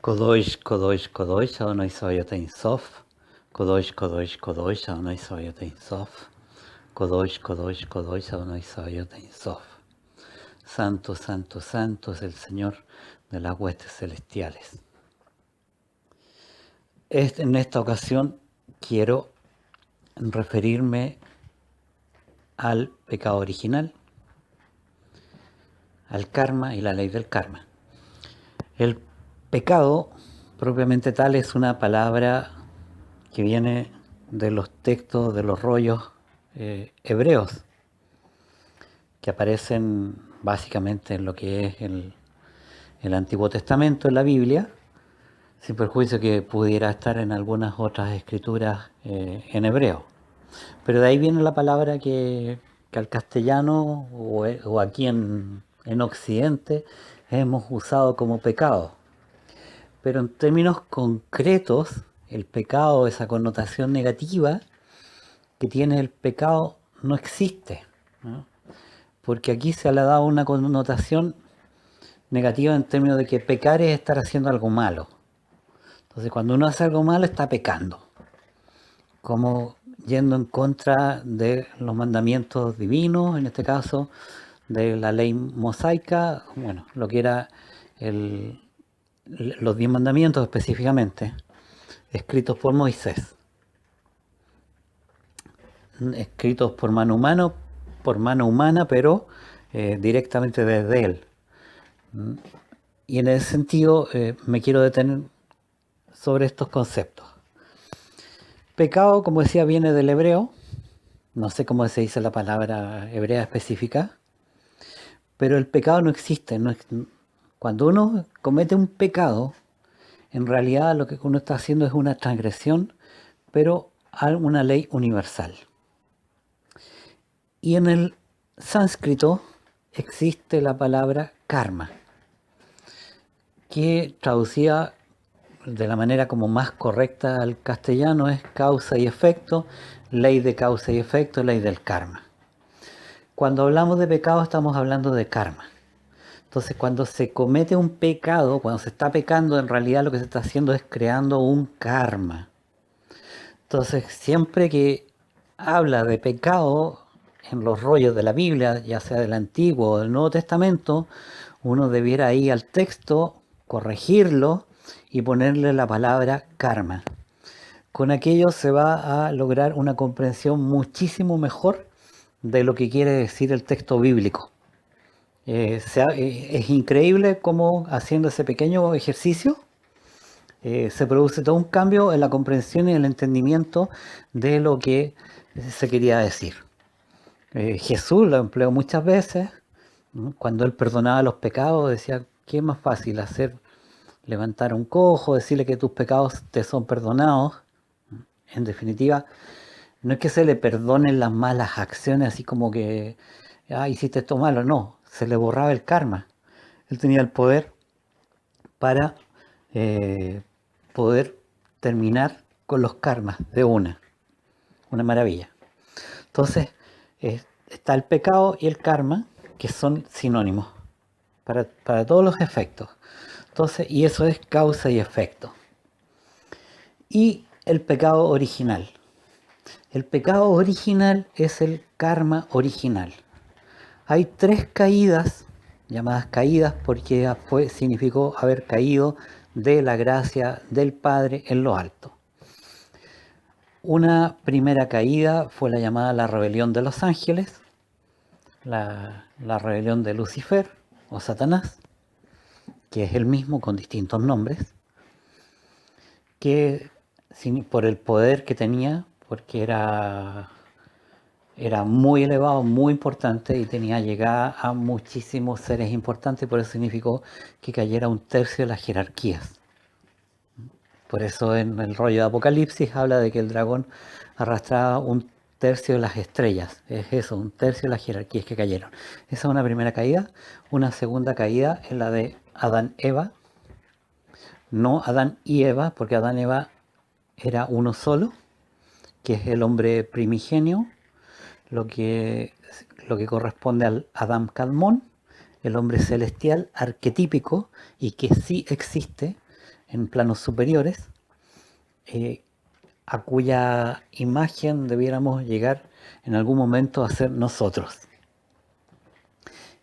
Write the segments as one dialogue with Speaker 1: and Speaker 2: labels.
Speaker 1: Kodosh, Kodosh, Kodosh, Adonai Sabaoth Sof. Kodosh, Kodosh, Kodosh, Adonai Sabaoth Sof. Kodosh, Kodosh, Kodosh, Adonai Sabaoth Sof. Santo, santo, santo es el Señor de las huestes celestiales. En esta ocasión quiero referirme al pecado original, al karma y la ley del karma. El pecado, propiamente tal, es una palabra que viene de los textos, de los rollos hebreos, que aparecen básicamente en lo que es el Antiguo Testamento, en la Biblia, sin perjuicio que pudiera estar en algunas otras escrituras en hebreo. Pero de ahí viene la palabra que al castellano o aquí en Occidente hemos usado como pecado. Pero en términos concretos, el pecado, esa connotación negativa que tiene el pecado, no existe, ¿no? Porque aquí se le ha dado una connotación negativa en términos de que pecar es estar haciendo algo malo. Entonces, cuando uno hace algo malo, está pecando, como yendo en contra de los mandamientos divinos, en este caso de la ley mosaica, bueno, lo que era los 10 mandamientos específicamente, escritos por Moisés, escritos por mano humana, pero directamente desde él. Y en ese sentido me quiero detener sobre estos conceptos. Pecado, como decía, viene del hebreo. No sé cómo se dice la palabra hebrea específica, pero el pecado no existe. Cuando uno comete un pecado, en realidad lo que uno está haciendo es una transgresión, pero a una ley universal. Y en el sánscrito existe la palabra karma, que traducida de la manera como más correcta al castellano es causa y efecto, ley de causa y efecto, ley del karma. Cuando hablamos de pecado estamos hablando de karma. Entonces, cuando se comete un pecado, cuando se está pecando, en realidad lo que se está haciendo es creando un karma. Entonces, siempre que habla de pecado en los rollos de la Biblia, ya sea del Antiguo o del Nuevo Testamento, uno debiera ir al texto, corregirlo y ponerle la palabra karma. Con aquello se va a lograr una comprensión muchísimo mejor de lo que quiere decir el texto bíblico. Es increíble cómo haciendo ese pequeño ejercicio se produce todo un cambio en la comprensión y el entendimiento de lo que se quería decir. Jesús lo empleó muchas veces, ¿no? Cuando él perdonaba los pecados decía, ¿qué es más fácil hacer? Levantar a un cojo, decirle que tus pecados te son perdonados. En definitiva, no es que se le perdonen las malas acciones, así como que hiciste esto malo, no, se le borraba el karma. Él tenía el poder para poder terminar con los karmas de una maravilla. Entonces, está el pecado y el karma, que son sinónimos para todos los efectos. Entonces, y eso es causa y efecto. Y el pecado original. El pecado original es el karma original. Hay 3 caídas, llamadas caídas porque significó haber caído de la gracia del Padre en lo alto. Una primera caída fue la llamada la rebelión de los ángeles, la rebelión de Lucifer o Satanás, que es el mismo con distintos nombres, que por el poder que tenía, porque era muy elevado, muy importante y tenía llegada a muchísimos seres importantes, por eso significó que cayera 1/3 de las jerarquías. Por eso en el rollo de Apocalipsis habla de que el dragón arrastraba 1/3 de las estrellas. Es eso, 1/3 de las jerarquías que cayeron. Esa es una primera caída. Una segunda caída es la de Adán-Eva. No Adán y Eva, porque Adán y Eva era uno solo, que es el hombre primigenio, lo que corresponde al Adam Kadmon, el hombre celestial arquetípico y que sí existe, en planos superiores, a cuya imagen debiéramos llegar en algún momento a ser nosotros.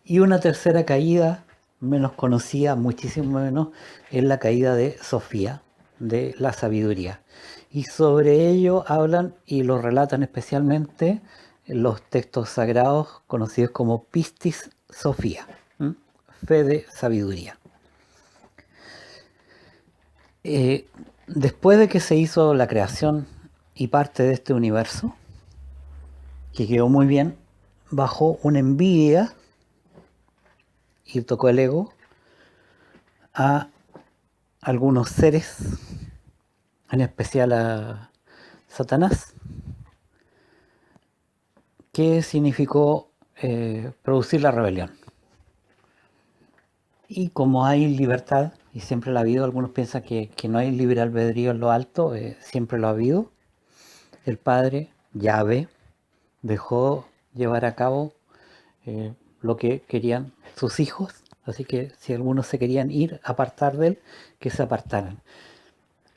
Speaker 1: Y una tercera caída, menos conocida, muchísimo menos, es la caída de Sofía, de la sabiduría. Y sobre ello hablan y lo relatan especialmente los textos sagrados conocidos como Pistis Sofía, fe de sabiduría. Después de que se hizo la creación y parte de este universo, que quedó muy bien, bajó una envidia y tocó el ego a algunos seres, en especial a Satanás, que significó producir la rebelión. Y como hay libertad, y siempre la ha habido, algunos piensan que no hay libre albedrío en lo alto, siempre lo ha habido, el Padre, Yahvé, dejó llevar a cabo lo que querían sus hijos, así que si algunos se querían ir, apartar de él, que se apartaran.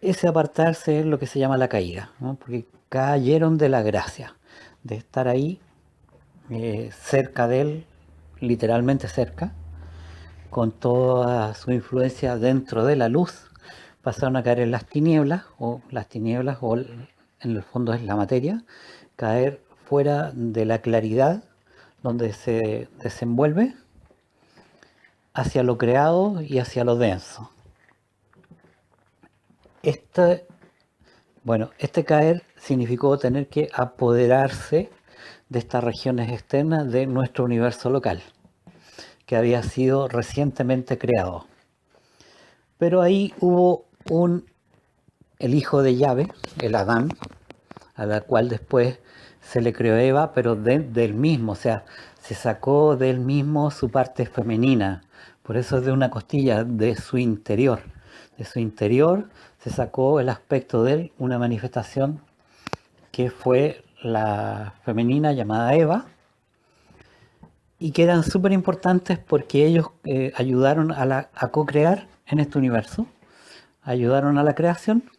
Speaker 1: Ese apartarse es lo que se llama la caída, ¿no? Porque cayeron de la gracia, de estar ahí cerca de él, literalmente cerca, con toda su influencia dentro de la luz, pasaron a caer en las tinieblas, o en el fondo es la materia, caer fuera de la claridad donde se desenvuelve hacia lo creado y hacia lo denso. Este caer significó tener que apoderarse de estas regiones externas de nuestro universo local, que había sido recientemente creado. Pero ahí hubo el hijo de Yahvé, el Adán, a la cual después se le creó Eva, pero del mismo, o sea, se sacó del mismo su parte femenina, por eso es de una costilla, de su interior. De su interior se sacó el aspecto de él, una manifestación que fue la femenina llamada Eva, y que eran súper importantes porque ellos ayudaron a co-crear en este universo, ayudaron a la creación,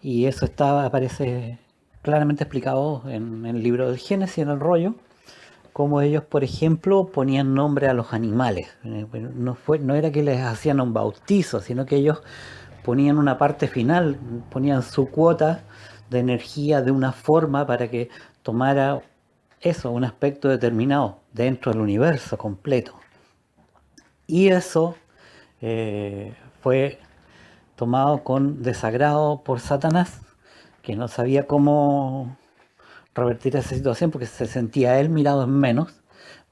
Speaker 1: y eso aparece claramente explicado en el libro del Génesis, en el rollo, como ellos, por ejemplo, ponían nombre a los animales. No era que les hacían un bautizo, sino que ellos ponían una parte final, ponían su cuota de energía de una forma para que tomara eso, un aspecto determinado dentro del universo completo. Y eso fue tomado con desagrado por Satanás, que no sabía cómo revertir esa situación porque se sentía él mirado en menos,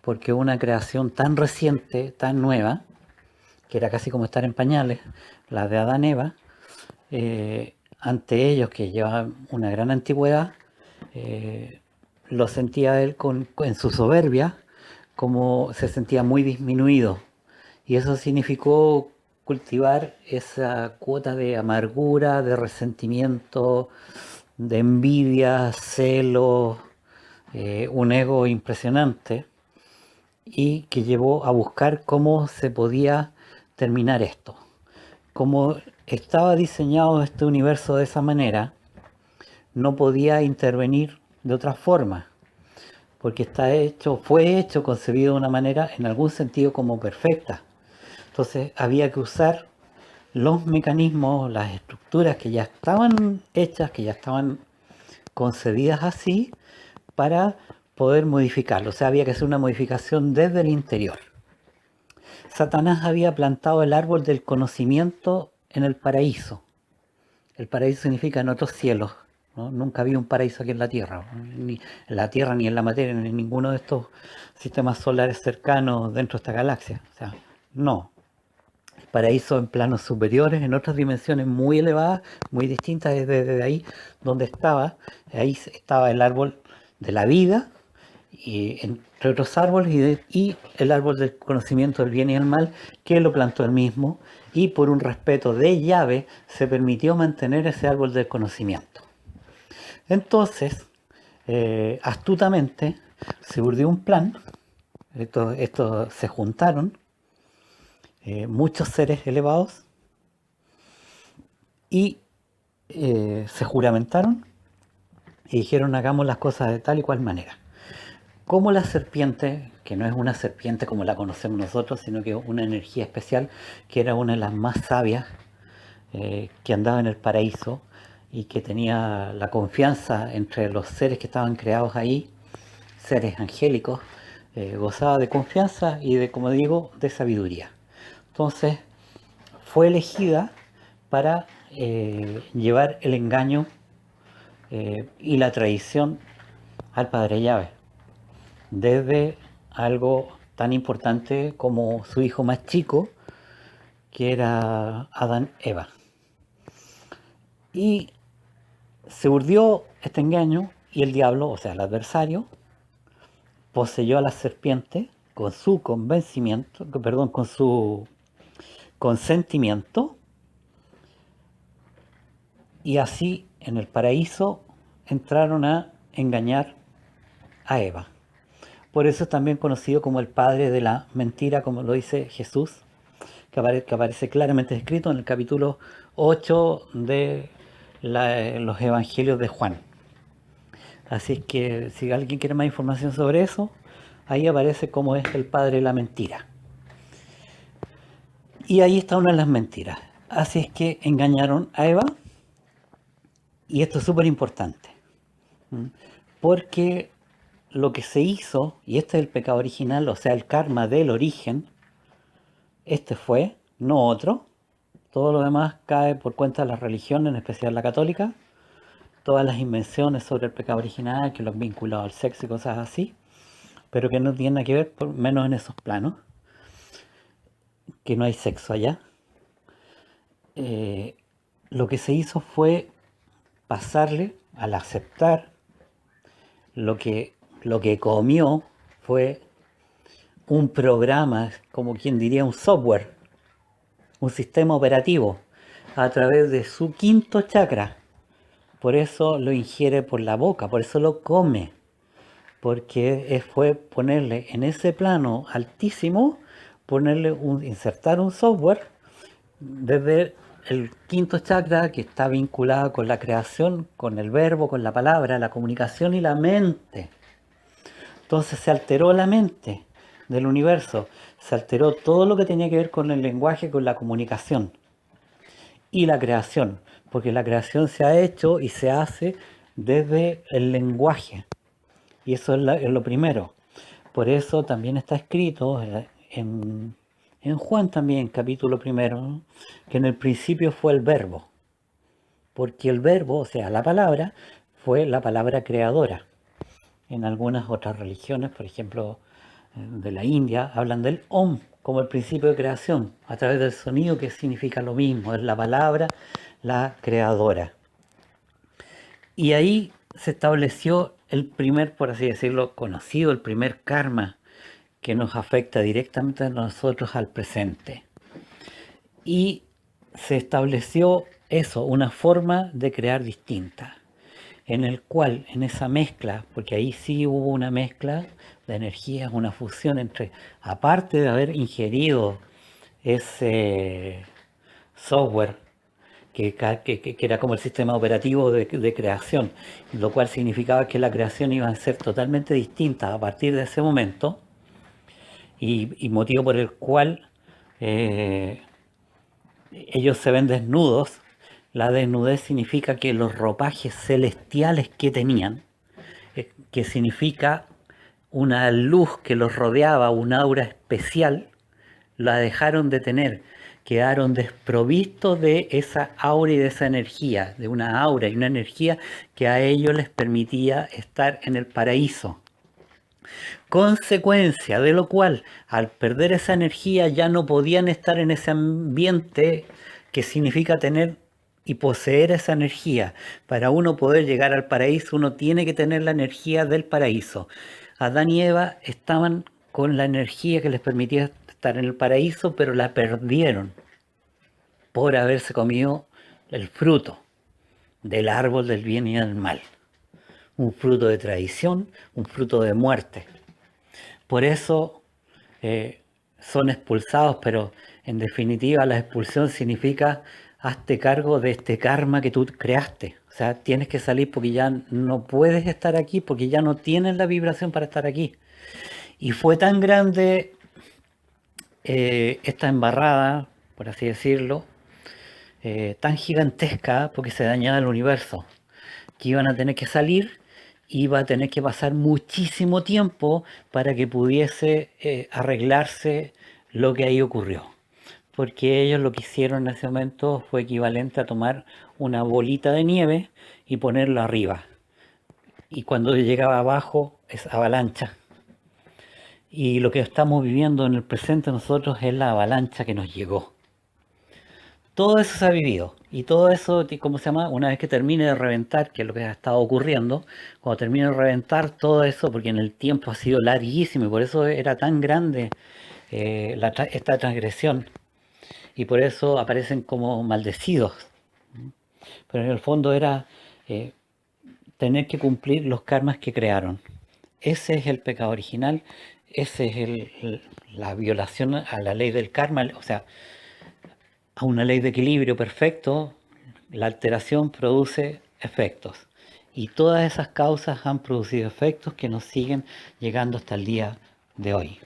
Speaker 1: porque una creación tan reciente, tan nueva, que era casi como estar en pañales, la de Adán y Eva, ante ellos que llevaban una gran antigüedad, lo sentía él en su soberbia, como se sentía muy disminuido. Y eso significó cultivar esa cuota de amargura, de resentimiento, de envidia, celos, un ego impresionante, y que llevó a buscar cómo se podía terminar esto. Como estaba diseñado este universo de esa manera, no podía intervenir de otra forma, porque fue hecho, concebido de una manera en algún sentido como perfecta. Entonces había que usar los mecanismos, las estructuras que ya estaban hechas, que ya estaban concebidas así, para poder modificarlo. O sea, había que hacer una modificación desde el interior. Satanás había plantado el árbol del conocimiento en el paraíso. El paraíso significa en otros cielos, ¿no? Nunca había un paraíso aquí en la Tierra, ni en la Tierra, ni en la materia, ni en ninguno de estos sistemas solares cercanos dentro de esta galaxia. O sea, no. El paraíso en planos superiores, en otras dimensiones muy elevadas, muy distintas desde ahí donde ahí estaba el árbol de la vida, y entre otros árboles, y el árbol del conocimiento del bien y el mal, que lo plantó él mismo, y por un respeto de Yahvé se permitió mantener ese árbol del conocimiento. Entonces, astutamente, se urdió un plan. Estos se juntaron, muchos seres elevados, y se juramentaron y dijeron hagamos las cosas de tal y cual manera. Como la serpiente, que no es una serpiente como la conocemos nosotros, sino que una energía especial, que era una de las más sabias, que andaba en el paraíso y que tenía la confianza entre los seres que estaban creados ahí, seres angélicos, gozaba de confianza y de, como digo, de sabiduría. Entonces fue elegida para llevar el engaño y la traición al Padre Llave, desde algo tan importante como su hijo más chico, que era Adán Eva. Y se urdió este engaño y el diablo, o sea, el adversario, poseyó a la serpiente con su convencimiento, perdón, con su consentimiento, y así en el paraíso entraron a engañar a Eva. Por eso es también conocido como el padre de la mentira, como lo dice Jesús, que aparece claramente escrito en el capítulo 8 de los Evangelios de Juan. Así es que si alguien quiere más información sobre eso, ahí aparece cómo es el padre de la mentira. Y ahí está una de las mentiras. Así es que engañaron a Eva, y esto es súper importante, porque lo que se hizo, y este es el pecado original, o sea, el karma del origen, este fue, no otro. Todo lo demás cae por cuenta de la religión, en especial la católica. Todas las invenciones sobre el pecado original, que lo han vinculado al sexo y cosas así, pero que no tienen nada que ver, por menos en esos planos, que no hay sexo allá. Lo que se hizo fue pasarle, al aceptar, lo que comió fue un programa, como quien diría un software, un sistema operativo, a través de su quinto chakra. Por eso lo ingiere por la boca, por eso lo come, porque fue ponerle en ese plano altísimo, insertar un software desde el quinto chakra, que está vinculado con la creación, con el verbo, con la palabra, la comunicación y la mente. Entonces se alteró la mente del universo, se alteró todo lo que tenía que ver con el lenguaje, con la comunicación y la creación, porque la creación se ha hecho y se hace desde el lenguaje, y eso es lo primero. Por eso también está escrito en Juan también, capítulo primero, ¿no?, que en el principio fue el verbo, porque el verbo, o sea, la palabra, fue la palabra creadora. En algunas otras religiones, por ejemplo, de la India, hablan del Om como el principio de creación, a través del sonido, que significa lo mismo, es la palabra, la creadora. Y ahí se estableció el primer, por así decirlo, conocido, el primer karma que nos afecta directamente a nosotros al presente. Y se estableció eso, una forma de crear distinta, en el cual, en esa mezcla, porque ahí sí hubo una mezcla de energías, una fusión entre, aparte de haber ingerido ese software que era como el sistema operativo de creación, lo cual significaba que la creación iba a ser totalmente distinta a partir de ese momento, y motivo por el cual ellos se ven desnudos. La desnudez significa que los ropajes celestiales que tenían, que significa una luz que los rodeaba, un aura especial, la dejaron de tener, quedaron desprovistos de esa aura y de esa energía, de una aura y una energía que a ellos les permitía estar en el paraíso. Consecuencia de lo cual, al perder esa energía, ya no podían estar en ese ambiente, que significa tener y poseer esa energía. Para uno poder llegar al paraíso, uno tiene que tener la energía del paraíso. Adán y Eva estaban con la energía que les permitía estar en el paraíso, pero la perdieron por haberse comido el fruto del árbol del bien y del mal. Un fruto de traición, un fruto de muerte. Por eso son expulsados, pero en definitiva la expulsión significa hazte cargo de este karma que tú creaste. O sea, tienes que salir porque ya no puedes estar aquí, porque ya no tienes la vibración para estar aquí. Y fue tan grande esta embarrada, por así decirlo, tan gigantesca, porque se dañaba el universo, que iban a tener que salir, iba a tener que pasar muchísimo tiempo para que pudiese arreglarse lo que ahí ocurrió. Porque ellos lo que hicieron en ese momento fue equivalente a tomar una bolita de nieve y ponerla arriba. Y cuando llegaba abajo es avalancha. Y lo que estamos viviendo en el presente nosotros es la avalancha que nos llegó. Todo eso se ha vivido. Y todo eso, ¿cómo se llama? Una vez que termine de reventar, que es lo que ha estado ocurriendo, cuando termine de reventar todo eso, porque en el tiempo ha sido larguísimo y por eso era tan grande esta transgresión. Y por eso aparecen como maldecidos. Pero en el fondo era eh, tener que cumplir los karmas que crearon. Ese es el pecado original, ese es la violación a la ley del karma, o sea, a una ley de equilibrio perfecto. La alteración produce efectos. Y todas esas causas han producido efectos que nos siguen llegando hasta el día de hoy.